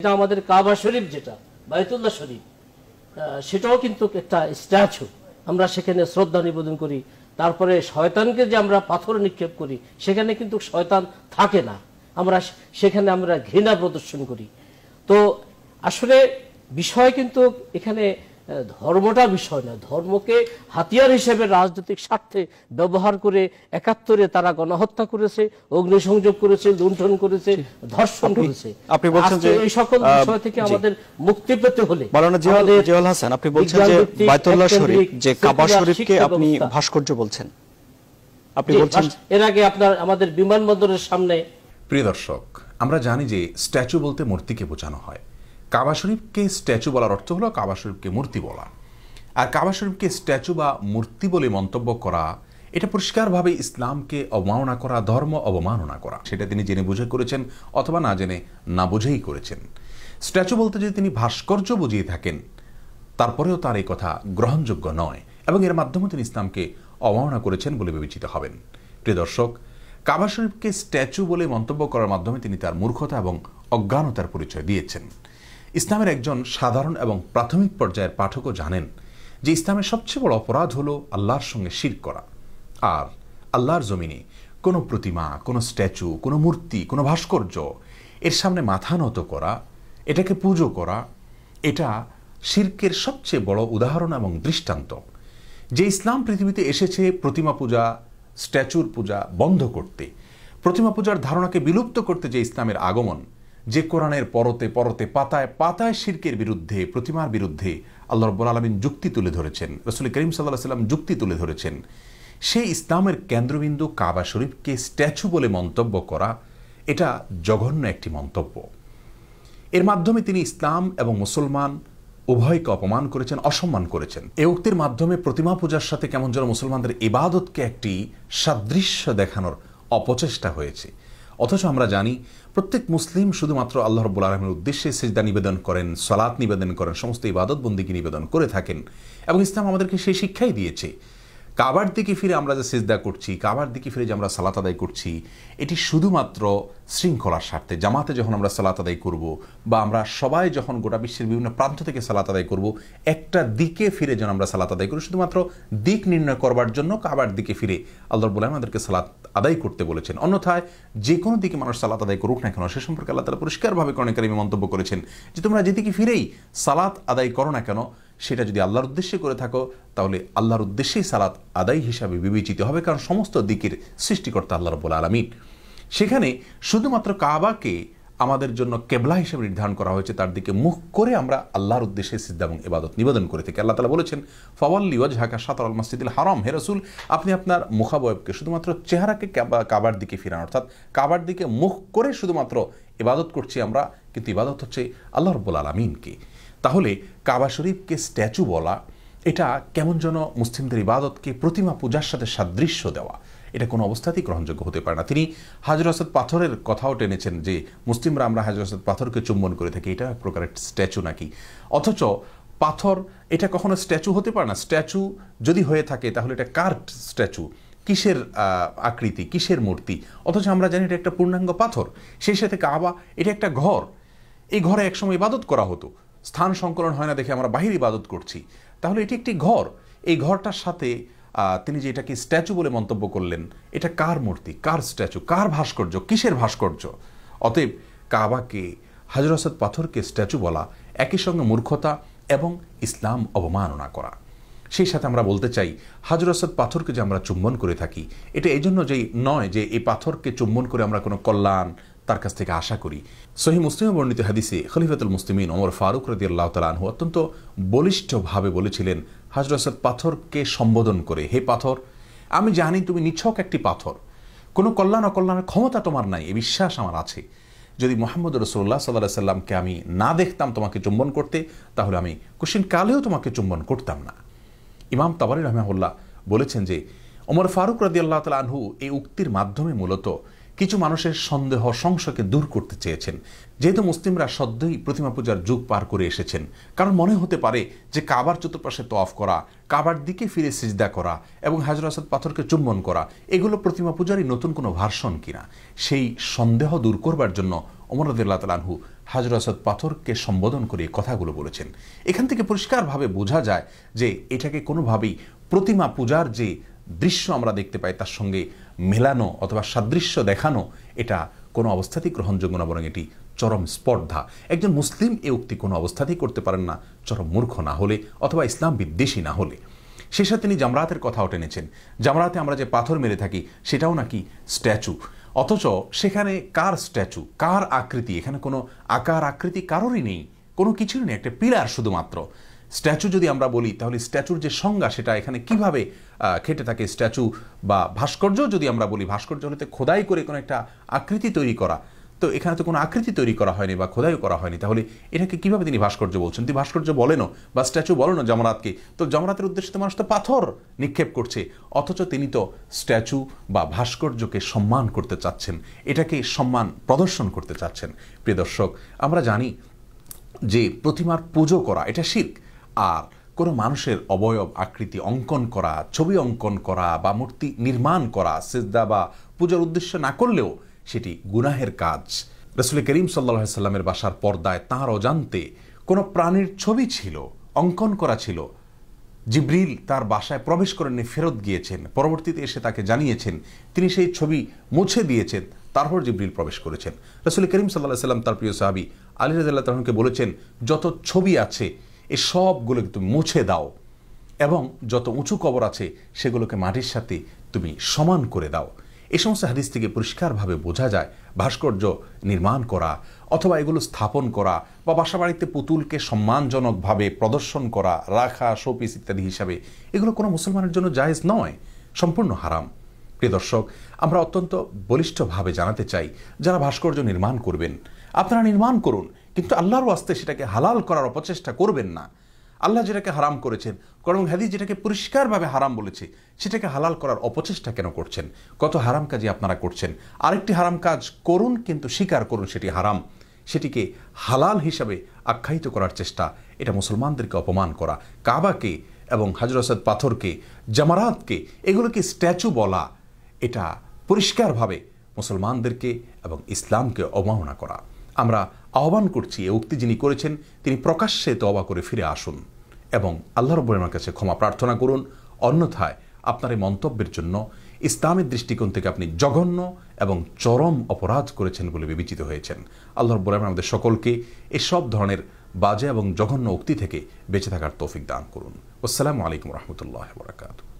এটা আমাদের কাবা শরীফ, যেটা বায়তুল্লাহ শরীফ, সেটাও কিন্তু একটা স্ট্যাচু। আমরা সেখানে শ্রদ্ধা নিবেদন করি। তারপরে শয়তানকে যে আমরা পাথর নিক্ষেপ করি, সেখানে কিন্তু শয়তান থাকে না, আমরা সেখানে আমরা ঘৃণা প্রদর্শন করি। তো আসলে বিষয় কিন্তু এখানে ধর্মটা বিষয় না, ধর্মকে হাতিয়ার হিসেবে রাজনৈতিক স্বার্থে ব্যবহার করে ৭১-এ তারা গণহত্যা করেছে, অগ্নিসংযোগ করেছে, লুণ্ঠন করেছে, ধর্ষণ করেছে। আপনি বলছেন যে এই সকল বিষয় থেকে আমাদের মুক্তি পেতে হলে মাওলানা জিয়াউল হাসান, আপনি বলছেন যে বায়তুল্লাহ শরীফ, যে কাবা শরীফকে আপনি ভাস্কর্য বলছেন, আপনি বলছেন এর আগে আপনার আমাদের বিমানবন্দরের সামনে। প্রিয় দর্শক, আমরা জানি যে স্ট্যাচু বলতে মূর্তিকে বোঝানো হয়। কাবা শরীফকে স্ট্যাচু বলার অর্থ হলো কাবা শরীফকে মূর্তি বলা। আর কাবা শরীফকে স্ট্যাচু বা মূর্তি বলে মন্তব্য করা, এটা পরিষ্কারভাবে ইসলামকে অবমাননা করা, ধর্ম অবমাননা করা। সেটা তিনি জেনে বুঝে করেছেন অথবা না জেনে না বুঝেই করেছেন। স্ট্যাচু বলতে যদি তিনি ভাস্কর্য বুঝিয়ে থাকেন, তারপরেও তার এই কথা গ্রহণযোগ্য নয় এবং এর মাধ্যমে তিনি ইসলামকে অবমাননা করেছেন বলে বিবেচিত হবেন। প্রিয় দর্শক, কাবা শরীফকে স্ট্যাচু বলে মন্তব্য করার মাধ্যমে তিনি তার মূর্খতা এবং অজ্ঞানতার পরিচয় দিয়েছেন। ইসলামের একজন সাধারণ এবং প্রাথমিক পর্যায়ের পাঠকও জানেন যে ইসলামের সবচেয়ে বড় অপরাধ হলো আল্লাহর সঙ্গে শিরক করা। আর আল্লাহর জমিনে কোনো প্রতিমা, কোনো স্ট্যাচু, কোনো মূর্তি, কোনো ভাস্কর্য এর সামনে মাথা নত করা, এটাকে পুজো করা, এটা শিরকের সবচেয়ে বড় উদাহরণ এবং দৃষ্টান্ত। যে ইসলাম পৃথিবীতে এসেছে প্রতিমা পূজা, স্ট্যাচুর পূজা বন্ধ করতে, প্রতিমা পূজার ধারণাকে বিলুপ্ত করতে যে ইসলামের আগমন, যে কোরআনের পরতে পরতে পাতায় পাতায় শিরকের বিরুদ্ধে, প্রতিমার বিরুদ্ধে আল্লাহ রাব্বুল আলামিন যুক্তি তুলে ধরেছেন, রাসূল করিম সাল্লাল্লাহু আলাইহি ওয়াসাল্লাম যুক্তি তুলে ধরেছেন, সেই ইসলামের কেন্দ্রবিন্দু কাবা শরীফকে স্ট্যাচু বলে মন্তব্য করা, এটা জঘন্য একটি মন্তব্য। এর মাধ্যমে তিনি ইসলাম এবং মুসলমান উভয়কে অপমান করেছেন, অসম্মান করেছেন। এই উক্তির মাধ্যমে প্রতিমা পূজার সাথে কেমন যেন মুসলমানদের ইবাদতকে একটি সাদৃশ্য দেখানোর অপচেষ্টা হয়েছে। অথচ আমরা জানি প্রত্যেক মুসলিম শুধুমাত্র আল্লাহ রাব্বুল আলামিনের উদ্দেশ্যে সিজদা নিবেদন করেন, সালাত নিবেদন করেন, সমস্ত ইবাদত বন্দেগী নিবেদন করে থাকেন এবং ইসলাম আমাদেরকে সেই শিক্ষাই দিয়েছে। কাবার দিকে ফিরে আমরা যে সিজদা করছি, কাবার দিকে ফিরে যে আমরা সালাত আদায় করছি, এটি শুধুমাত্র শৃঙ্খলার স্বার্থে। জামাতে যখন আমরা সালাত আদায় করব বা আমরা সবাই যখন গোটা বিশ্বের বিভিন্ন প্রান্ত থেকে সালাত আদায় করব, একটা দিকে ফিরে যেন আমরা সালাত আদায় করি, শুধুমাত্র দিক নির্ণয় করবার জন্য কাবার দিকে ফিরে আল্লাহ রাব্বুল আলামিন আমাদেরকে সালাত আদায় করতে বলেছেন। অন্যথায় যে কোনো দিকে মানুষ সালাত আদায় করুক না কেন, সে সম্পর্কে আল্লাহ তাআলা পরিষ্কারভাবে কোরআনে কারিমে মন্তব্য করেছেন যে তোমরা যেদিকে ফিরেই সালাত আদায় করো না কেন, সেটা যদি আল্লাহর উদ্দেশ্যে করে থাকো, তাহলে আল্লাহর উদ্দেশ্যেই সালাত আদায় হিসাবে বিবেচিত হবে, কারণ সমস্ত দিকের সৃষ্টিকর্তা আল্লাহ রাব্বুল আলামিন। সেখানে শুধুমাত্র কাবাকে আমাদের জন্য কেবলা হিসেবে নির্ধারণ করা হয়েছে, তার দিকে মুখ করে আমরা আল্লাহর উদ্দেশ্যে সিজদা এবং ইবাদত নিবেদন করে থাকি। আল্লাহ তাআলা বলেছেন, ফাওয়াল্লি ওয়াজহাকা শাতরাল মাসজিদিল হারাম, হে রাসূল আপনি আপনার মুখাবয়বকে, শুধুমাত্র চেহারাকে কাবার দিকে ফিরান, অর্থাৎ কাবার দিকে মুখ করে শুধুমাত্র ইবাদত করছি আমরা, কিন্তু ইবাদত হচ্ছে আল্লাহ রাব্বুল আলামিনকে। তাহলে কাবা শরীফকে স্ট্যাচু বলা, এটা কেমন যেন মুসলিমদের ইবাদতকে প্রতিমা পূজার সাথে সাদৃশ্য দেওয়া, এটা কোনো অবস্থাতেই গ্রহণযোগ্য হতে পারে না। তিনি হাজর আসওয়াদ পাথরের কথাও টেনেছেন যে মুসলিমরা আমরা হাজর আসওয়াদ পাথরকে চুম্বন করে থাকি, এটা এক প্রকারের স্ট্যাচু নাকি? অথচ পাথর এটা কখনো স্ট্যাচু হতে পারে না। স্ট্যাচু যদি হয়ে থাকে তাহলে এটা কার স্ট্যাচু, কিসের আকৃতি, কিসের মূর্তি? অথচ আমরা জানি এটা একটা পূর্ণাঙ্গ পাথর। সেই সাথে কাবা এটা একটা ঘর, এই ঘরে একসময় ইবাদত করা হতো, স্থান সংকলন হয় না দেখে আমরা বাহির ইবাদত করছি, তাহলে এটি একটি ঘর। এই ঘরটার সাথে তিনি যে এটাকে স্ট্যাচু বলে মন্তব্য করলেন, এটা কার মূর্তি, কার স্ট্যাচু, কার ভাস্কর্য, কিসের ভাস্কর্য? অতএব কাবাকে, হাজর আসওয়াদ পাথরকে স্ট্যাচু বলা একই সঙ্গে মূর্খতা এবং ইসলাম অবমাননা করা। সেই সাথে আমরা বলতে চাই, হাজর আসওয়াদ পাথরকে যে আমরা চুম্বন করে থাকি, এটা এই জন্য যেই নয় যে এই পাথরকে চুম্বন করে আমরা কোনো কল্যাণ তার কাছ থেকে আশা করি। সহিহ মুসলিমে বর্ণিত হাদিসে খলিফাতুল মুসলিমিন ওমর ফারুক রাদিয়াল্লাহু তাআলা আনহু অত্যন্ত বলিষ্ঠভাবে বলেছিলেন হাজর আসওয়াদ পাথরকে সম্বোধন করে, হে পাথর, আমি জানি তুমি নিছক একটি পাথর, কোনো কল্যাণ অকল্যাণের ক্ষমতা তোমার নাই, এই বিশ্বাস আমার আছে। যদি মুহাম্মদ রাসূলুল্লাহ সাল্লাল্লাহু আলাইহি সাল্লামকে আমি না দেখতাম তোমাকে চুম্বন করতে, তাহলে আমি কোশ্চিন কালেও তোমাকে চুম্বন করতাম না। ইমাম তাবারী রাহিমাহুল্লাহ বলেছেন যে ওমর ফারুক রাদিয়াল্লাহু তাআলা আনহু এই উক্তির মাধ্যমে মূলত কিছু মানুষের সন্দেহ সংশয়কে দূর করতে চেয়েছেন। যেহেতু মুসলিমরা সদ্যই প্রতিমা পূজার যুগ পার করে এসেছেন, কারণ মনে হতে পারে যে কাবার চতুর্পাশে তওয়াফ করা, কাবার দিকে ফিরে সিজদা করা এবং হাজর আসওয়াদ পাথরকে চুম্বন করা এগুলো প্রতিমা পূজারই নতুন কোনো ভার্সন কিনা, সেই সন্দেহ দূর করবার জন্য ওমর রাদিয়াল্লাহু তাআলা আনহু হাজর আসাদ পাথরকে সম্বোধন করে কথাগুলো বলেছেন। এখান থেকে পরিষ্কারভাবে বোঝা যায় যে এটাকে কোনোভাবেই প্রতিমা পূজার যে দৃশ্য আমরা দেখতে পাই তার সঙ্গে মেলানো অথবা সাদৃশ্য দেখানো এটা কোনো অবস্থাতেই গ্রহণযোগ্য না, বরং এটি চরম স্পর্ধা। একজন মুসলিম এ উক্তি কোনো অবস্থাতেই করতে পারেন না চরম মূর্খ না হলে অথবা ইসলাম বিদ্বেষী না হলে। সেই সাথে তিনি জামরাতের কথাও টেনেছেন। জামরাতে আমরা যে পাথর মেরে থাকি সেটাও নাকি স্ট্যাচু, অথচ সেখানে কার স্ট্যাচু, কার আকৃতি? এখানে কোনো আকার আকৃতি কারোরই নেই, কোনো কিছুই নেই, একটা পিলার শুধুমাত্র। স্ট্যাচু যদি আমরা বলি তাহলে স্ট্যাচুর যে সংজ্ঞা সেটা এখানে কিভাবে খেটে থাকে। স্ট্যাচু বা ভাস্কর্য যদি আমরা বলি, ভাস্কর্য হতে খোদাই করে কোনো একটা আকৃতি তৈরি করা, তো এখানে তো কোনো আকৃতি তৈরি করা হয়নি বা খোদাইও করা হয়নি, তাহলে এটাকে কিভাবে তিনি ভাস্কর্য বলছেন? তিনি ভাস্কর্য বলেনও বা স্ট্যাচু বলেনও জামরাতকে, তো জামরাতের উদ্দেশ্যে তো মানুষ তো পাথর নিক্ষেপ করছে, অথচ তিনি তো স্ট্যাচু বা ভাস্কর্যকে সম্মান করতে চাচ্ছেন, এটাকে সম্মান প্রদর্শন করতে চাচ্ছেন। প্রিয় দর্শক, আমরা জানি যে প্রতিমার পুজো করা এটা শিরক, আর কোনো মানুষের অবয়ব আকৃতি অঙ্কন করা, ছবি অঙ্কন করা বা মূর্তি নির্মাণ করা সিজদা বা পূজার উদ্দেশ্য না করলেও সেটি গুনাহের কাজ। রাসূল করিম সাল্লাল্লাহু আলাইহি সাল্লামের বাসার পর্দায় তাঁর অজান্তে কোনো প্রাণীর ছবি ছিল, অঙ্কন করা ছিল। জিবরিল তার বাসায় প্রবেশ করেননি, ফেরত গিয়েছেন, পরবর্তীতে এসে তাকে জানিয়েছেন, তিনি সেই ছবি মুছে দিয়েছেন, তারপর জিবরিল প্রবেশ করেছেন। রাসূল করিম সাল্লাল্লাহু আলাইহি সাল্লাম তার প্রিয় সাহাবী আলী রাদিয়াল্লাহু তাআলাকে বলেছেন, যত ছবি আছে এই সবগুলোকে তুমি মুছে দাও এবং যত উঁচু কবর আছে সেগুলোকে মাটির সাথে তুমি সমান করে দাও। এই সমস্ত হাদিস থেকে পরিষ্কারভাবে বোঝা যায় ভাস্কর্য নির্মাণ করা অথবা এগুলো স্থাপন করা বা বাসাবাড়িতে পুতুলকে সম্মানজনকভাবে প্রদর্শন করা, রাখা, শোপিস ইত্যাদি হিসাবে, এগুলো কোনো মুসলমানের জন্য জায়েজ নয়, সম্পূর্ণ হারাম। প্রিয় দর্শক, আমরা অত্যন্ত বলিষ্ঠভাবে জানাতে চাই, যারা ভাস্কর্য নির্মাণ করবেন আপনারা নির্মাণ করুন, কিন্তু আল্লাহর ওয়াস্তে সেটাকে হালাল করার অপচেষ্টা করবেন না। আল্লাহ যেটাকে হারাম করেছেন, কোরআন হাদিস যেটাকে পরিষ্কারভাবে হারাম বলেছে, সেটাকে হালাল করার অপচেষ্টা কেন করছেন? কত হারাম কাজই আপনারা করছেন। আরেকটি হারাম কাজ করুন, কিন্তু স্বীকার করুন সেটি হারাম, সেটিকে হালাল হিসাবে আখ্যায়িত করার চেষ্টা, এটা মুসলমানদেরকে অপমান করা। কাবাকে এবং হাজর আসাদ পাথরকে, জামারাতকে, এগুলোকে স্ট্যাচু বলা, এটা পরিষ্কারভাবে মুসলমানদেরকে এবং ইসলামকে অবমাননা করা। আমরা আহ্বান করছি, এ উক্তি যিনি করেছেন তিনি প্রকাশ্যে তওবা করে ফিরে আসুন এবং আল্লাহ রাব্বুল আলামিনের কাছে ক্ষমা প্রার্থনা করুন। অন্যথায় আপনার এই মন্তব্যের জন্য ইসলামের দৃষ্টিকোণ থেকে আপনি জঘন্য এবং চরম অপরাধ করেছেন বলে বিবেচিত হয়েছেন। আল্লাহ রাব্বুল আলামিন আমাদের সকলকে এসব ধরনের বাজে এবং জঘন্য উক্তি থেকে বেঁচে থাকার তৌফিক দান করুন। আসসালামু আলাইকুম ওয়া রাহমাতুল্লাহি ওয়া বারাকাতুহু।